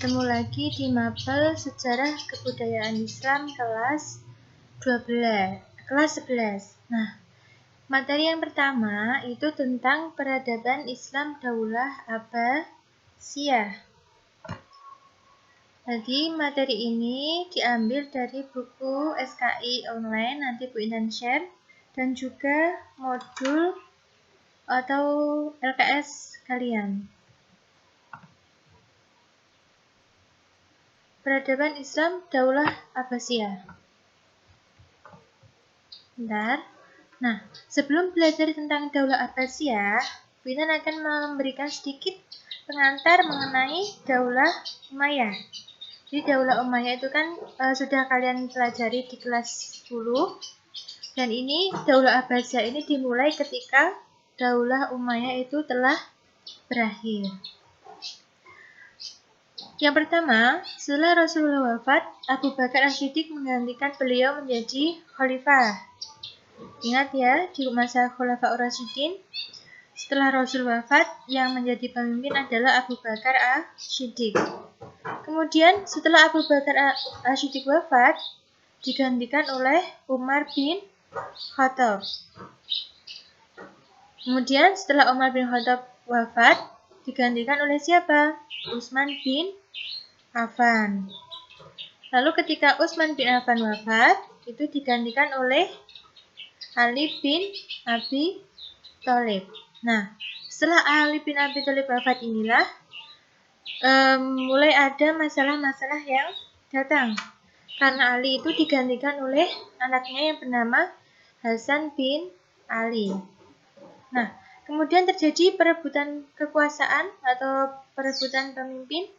Bertemu lagi di Mapel Sejarah Kebudayaan Islam kelas 11. Nah, materi yang pertama itu tentang peradaban Islam Daulah Abbasiyah. Jadi materi ini diambil dari buku SKI online, nanti Bu Intan share, dan juga modul atau LKS kalian. Peradaban Islam Daulah Abbasiyah. Bentar. Nah, sebelum belajar tentang Daulah Abbasiyah, Bu Intan akan memberikan sedikit pengantar mengenai Daulah Umayyah. Jadi Daulah Umayyah itu kan sudah kalian pelajari di kelas 10. Dan ini Daulah Abbasiyah ini dimulai ketika Daulah Umayyah itu telah berakhir. Yang pertama, setelah Rasulullah wafat, Abu Bakar As-Siddiq menggantikan beliau menjadi khalifah. Ingat ya, di masa Khulafaur Rasyidin, setelah Rasul wafat, yang menjadi pemimpin adalah Abu Bakar As-Siddiq. Kemudian, setelah Abu Bakar As-Siddiq wafat, digantikan oleh Umar bin Khattab. Kemudian, setelah Umar bin Khattab wafat, digantikan oleh siapa? Utsman bin Affan. Lalu ketika Utsman bin Affan wafat, itu digantikan oleh Ali bin Abi Thalib. Nah, setelah Ali bin Abi Thalib wafat inilah mulai ada masalah-masalah yang datang. Karena Ali itu digantikan oleh anaknya yang bernama Hasan bin Ali. Nah, kemudian terjadi perebutan kekuasaan atau perebutan pemimpin.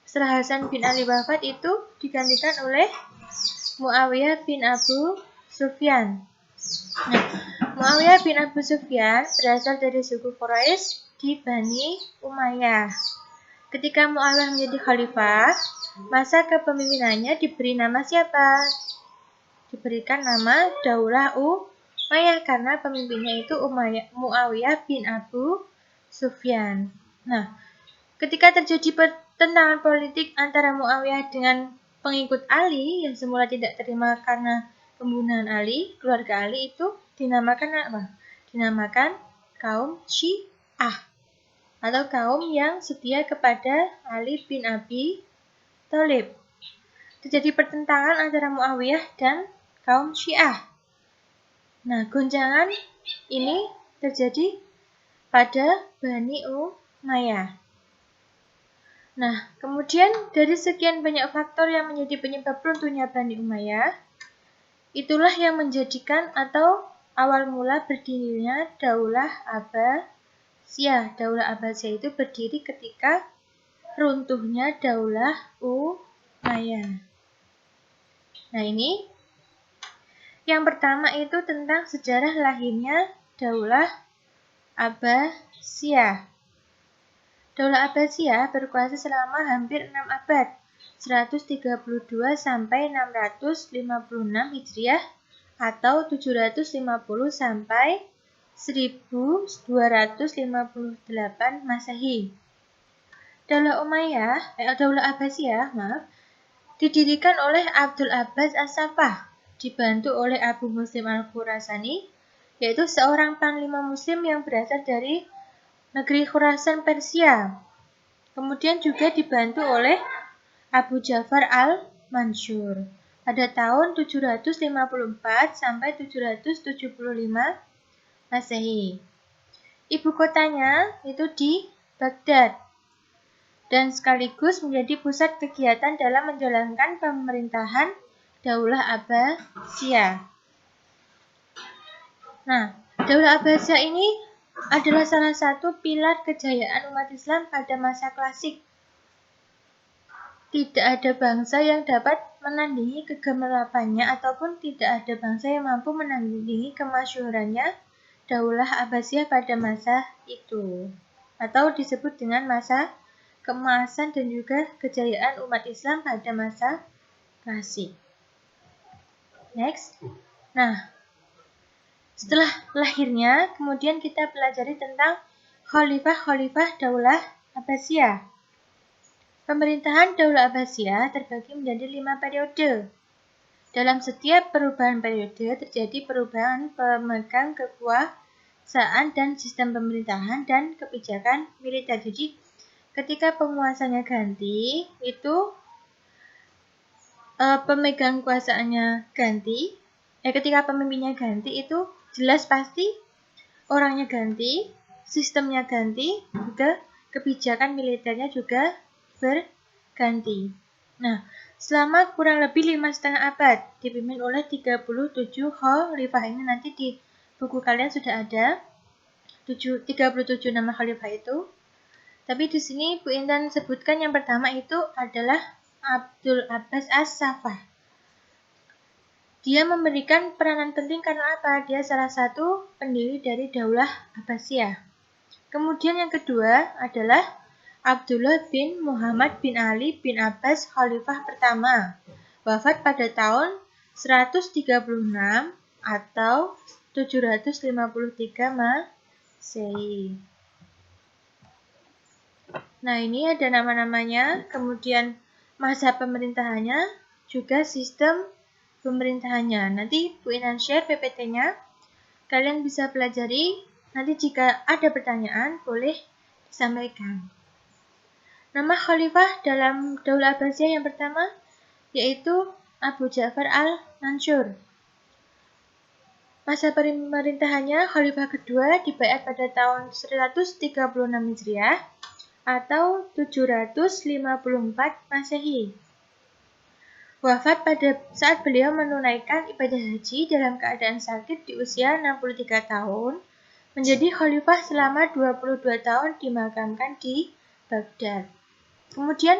Setelah Hasan bin Ali wafat itu digantikan oleh Muawiyah bin Abu Sufyan. Nah, Muawiyah bin Abu Sufyan berasal dari suku Quraisy di Bani Umayyah. Ketika Muawiyah menjadi khalifah, masa kepemimpinannya diberi nama siapa? Diberikan nama Daulah Umayyah karena pemimpinnya itu Muawiyah bin Abu Sufyan. Nah, ketika terjadi pertentangan politik antara Muawiyah dengan pengikut Ali yang semula tidak terima karena pembunuhan Ali, keluarga Ali itu dinamakan apa? Dinamakan kaum Syiah atau kaum yang setia kepada Ali bin Abi Thalib. Terjadi pertentangan antara Muawiyah dan kaum Syiah. Nah, gonjangan ini terjadi pada Bani Umayyah. Nah, kemudian dari sekian banyak faktor yang menjadi penyebab runtuhnya Bani Umayyah, itulah yang menjadikan atau awal mula berdirinya Daulah Abbasiyah. Daulah Abbasiyah itu berdiri ketika runtuhnya Daulah Umayyah. Nah, ini yang pertama itu tentang sejarah lahirnya Daulah Abbasiyah. Daulah Abbasiyah berkuasa selama hampir 6 abad, 132 sampai 656 Hijriah atau 750 sampai 1258 Masehi. Daulah Abbasiyah, didirikan oleh Abdul Abbas As-Saffah, dibantu oleh Abu Muslim Al-Khurasani, yaitu seorang panglima muslim yang berasal dari negeri Khurasan Persia. Kemudian juga dibantu oleh Abu Ja'far Al-Mansur pada tahun 754 sampai 775 Masehi. Ibu kotanya itu di Baghdad dan sekaligus menjadi pusat kegiatan dalam menjalankan pemerintahan Daulah Abbasiyah. Nah, Daulah Abbasiyah ini adalah salah satu pilar kejayaan umat Islam pada masa klasik. Tidak ada bangsa yang dapat menandingi kegemilangannya ataupun tidak ada bangsa yang mampu menandingi kemasyhurannya Daulah Abbasiyah pada masa itu, atau disebut dengan masa keemasan dan juga kejayaan umat Islam pada masa klasik. Next. Nah, setelah lahirnya, kemudian kita pelajari tentang khalifah-khalifah Daulah Abbasiyah. Pemerintahan Daulah Abbasiyah terbagi menjadi 5 periode. Dalam setiap perubahan periode terjadi perubahan pemegang kekuasaan dan sistem pemerintahan dan kebijakan militer. Jadi ketika penguasanya ganti, itu pemegang kuasaannya ganti. Ketika pemimpinnya ganti itu jelas pasti orangnya ganti, sistemnya ganti, juga kebijakan militernya juga berganti. Nah, selama kurang lebih 5,5 abad dipimpin oleh 37 khalifah. Ini nanti di buku kalian sudah ada 37 nama khalifah itu. Tapi di sini Bu Intan sebutkan yang pertama itu adalah Abdul Abbas As-Saffah. Dia memberikan peranan penting karena apa? Dia salah satu pendiri dari Daulah Abbasiyah. Kemudian yang kedua adalah Abdullah bin Muhammad bin Ali bin Abbas Khalifah pertama. Wafat pada tahun 136 atau 753 Masehi. Nah, ini ada nama-namanya, kemudian masa pemerintahannya, juga sistem pemerintahannya. Nanti Bu Intan share PPT-nya. Kalian bisa pelajari. Nanti jika ada pertanyaan, boleh disampaikan. Nama khalifah dalam Daulah Abbasiyah yang pertama yaitu Abu Ja'far al-Mansur. Masa pemerintahannya khalifah kedua dibaiat pada tahun 136 Hijriah atau 754 Masehi. Wafat pada saat beliau menunaikan ibadah haji dalam keadaan sakit di usia 63 tahun, menjadi khalifah selama 22 tahun dimakamkan di Baghdad. Kemudian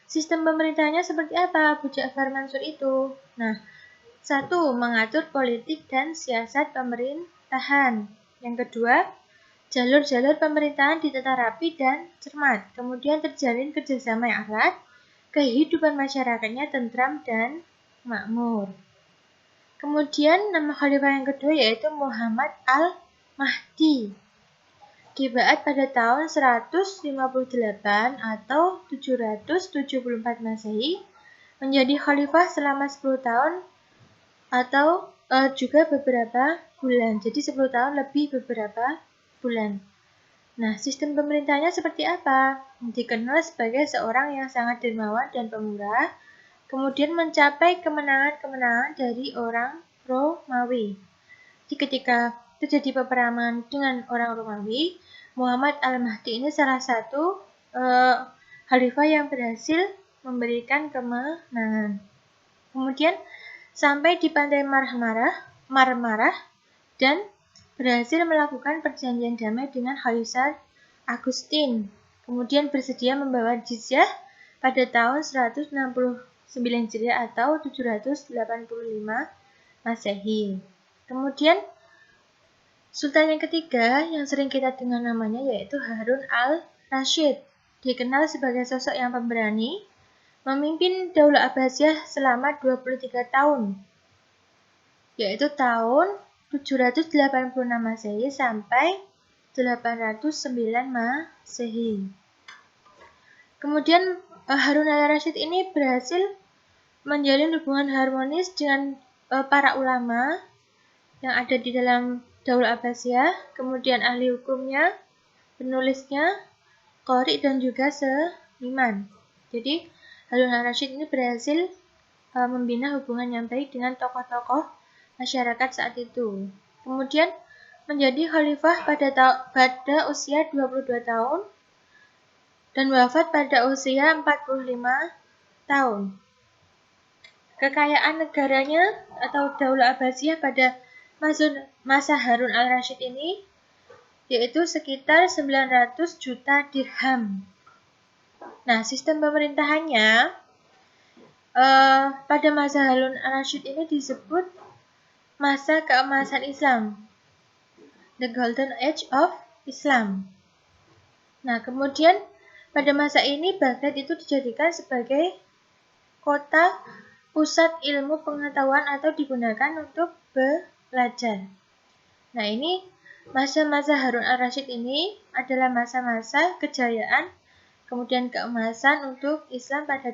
sistem pemerintahnya seperti apa Abu Ja'far Mansur itu? Nah, 1. Mengatur politik dan siasat pemerintahan. Yang kedua, jalur-jalur pemerintahan ditata rapi dan cermat. Kemudian terjalin kerjasama yang erat, kehidupan masyarakatnya tentram dan makmur. Kemudian nama khalifah yang kedua yaitu Muhammad al-Mahdi. Dibaiat pada tahun 158 atau 774 Masehi, menjadi khalifah selama 10 tahun atau juga beberapa bulan. Jadi 10 tahun lebih beberapa bulan. Nah, sistem pemerintahnya seperti apa? Dikenal sebagai seorang yang sangat dermawan dan pemurah, kemudian mencapai kemenangan-kemenangan dari orang Romawi. Jadi ketika terjadi peperangan dengan orang Romawi, Muhammad al-Mahdi ini salah satu khalifah yang berhasil memberikan kemenangan. Kemudian sampai di pantai Marmarah dan berhasil melakukan perjanjian damai dengan Kaisar Agustin. Kemudian bersedia membawa jizyah pada tahun 169 Hijriah atau 785 Masehi. Kemudian Sultan yang ketiga yang sering kita dengar namanya yaitu Harun al-Rashid. Dikenal sebagai sosok yang pemberani, memimpin Daulah Abbasiyah selama 23 tahun, yaitu tahun 786 Masehi sampai 809 Masehi. Kemudian Harun al-Rashid ini berhasil menjalin hubungan harmonis dengan para ulama yang ada di dalam Daulah Abbasiyah, kemudian ahli hukumnya, penulisnya, qori dan juga seniman. Jadi Harun al-Rashid ini berhasil membina hubungan yang baik dengan tokoh-tokoh masyarakat saat itu. Kemudian menjadi khalifah pada usia 22 tahun dan wafat pada usia 45 tahun. Kekayaan negaranya atau Daulah Abbasiyah pada masa Harun al-Rashid ini yaitu sekitar 900 juta dirham. Nah, sistem pemerintahannya pada masa Harun al-Rashid ini disebut masa keemasan Islam, the Golden Age of Islam. Nah, kemudian pada masa ini Baghdad itu dijadikan sebagai kota pusat ilmu pengetahuan atau digunakan untuk belajar. Nah, ini masa-masa Harun al-Rashid ini adalah masa-masa kejayaan kemudian keemasan untuk Islam pada